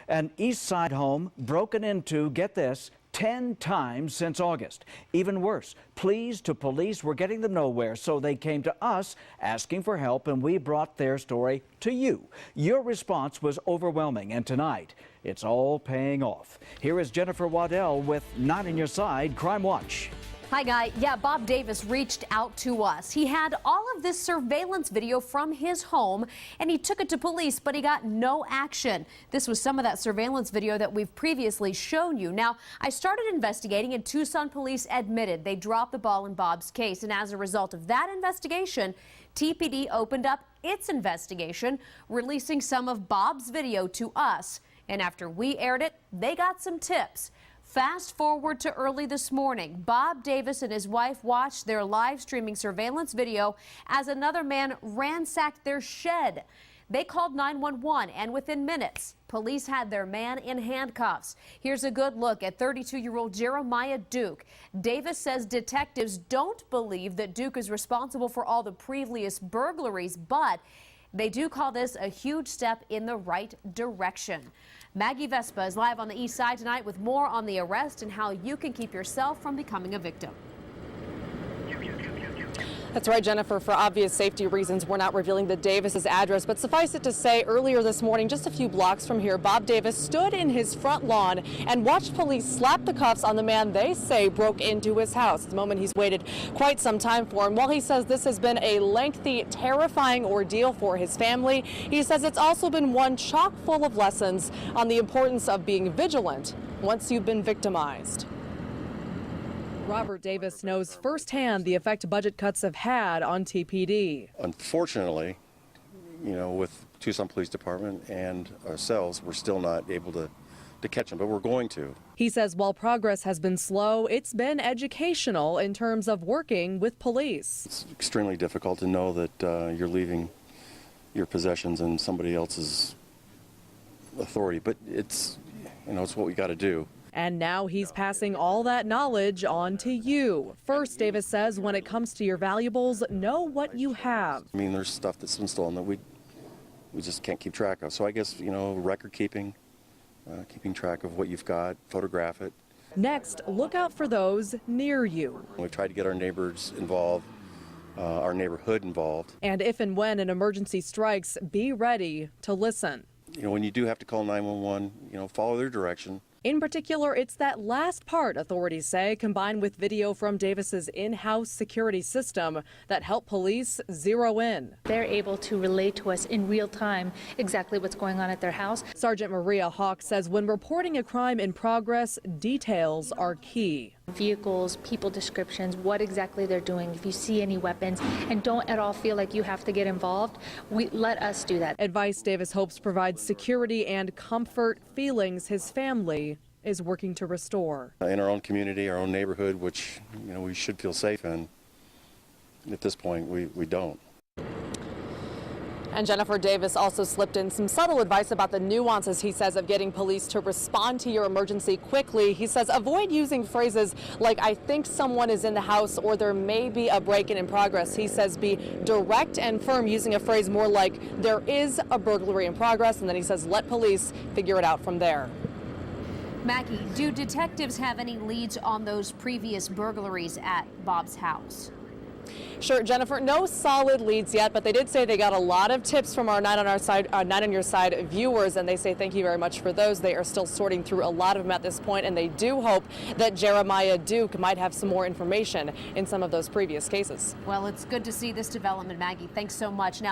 An East Side home broken into, get this, 10 times since August. Even worse, pleas to police were getting them nowhere, so they came to us asking for help, and we brought their story to you. Your response was overwhelming, and tonight, it's all paying off. Here is Jennifer Waddell with Not on Your Side Crime Watch. Hi, Guy. Yeah, Bob Davis reached out to us. He had all of this surveillance video from his home, and he took it to police, but he got no action. This was some of that surveillance video that we've previously shown you. Now, I started investigating, and Tucson police admitted they dropped the ball in Bob's case, and as a result of that investigation, TPD opened up its investigation, releasing some of Bob's video to us. And after we aired it, they got some tips. Fast forward to early this morning. Bob Davis and his wife watched their live streaming surveillance video as another man ransacked their shed. They called 911, and within minutes, police had their man in handcuffs. Here's a good look at 32-year-old Jeremiah Duke. Davis says detectives don't believe that Duke is responsible for all the previous burglaries, but they do call this a huge step in the right direction. Maggie Vespa is live on the East Side tonight with more on the arrest and how you can keep yourself from becoming a victim. That's right, Jennifer. For obvious safety reasons, we're not revealing the Davis's address, but suffice it to say, earlier this morning, just a few blocks from here, Bob Davis stood in his front lawn and watched police slap the cuffs on the man they say broke into his house. At the moment, he's waited quite some time for him. While he says this has been a lengthy, terrifying ordeal for his family, he says it's also been one chock full of lessons on the importance of being vigilant once you've been victimized. Robert Davis knows firsthand the effect budget cuts have had on TPD. Unfortunately, with Tucson Police Department and ourselves, we're still not able to catch them, but we're going to. He says while progress has been slow, it's been educational in terms of working with police. It's extremely difficult to know that you're leaving your possessions in somebody else's authority, but it's what we got to do. And now he's passing all that knowledge on to you. First, Davis says, when it comes to your valuables, know what you have. I mean, there's stuff that's been stolen that we just can't keep track of. So I guess, record keeping, keeping track of what you've got, photograph it. Next, look out for those near you. We've tried to get our neighbors involved, our neighborhood involved. And if and when an emergency strikes, be ready to listen. When you do have to call 911, follow their direction. In particular, it's that last part, authorities say, combined with video from Davis's in-house security system that help police zero in. They're able to relay to us in real time exactly what's going on at their house. Sergeant Maria Hawk says when reporting a crime in progress, details are key. Vehicles, people descriptions, what exactly they're doing, if you see any weapons, and don't at all feel like you have to get involved, let us do that. Advice Davis hopes provides security and comfort, feelings his family is working to restore. In our own community, our own neighborhood, which we should feel safe in, at this point we don't. And Jennifer Davis also slipped in some subtle advice about the nuances, he says, of getting police to respond to your emergency quickly. He says avoid using phrases like, I think someone is in the house, or there may be a break-in in progress. He says be direct and firm, using a phrase more like, there is a burglary in progress, and then he says let police figure it out from there. Maggie, do detectives have any leads on those previous burglaries at Bob's house? Sure, Jennifer, no solid leads yet, but they did say they got a lot of tips from our Not on Your Side viewers, and they say thank you very much for those. They are still sorting through a lot of them at this point, and they do hope that Jeremiah Duke might have some more information in some of those previous cases. Well, it's good to see this development, Maggie. Thanks so much. Now,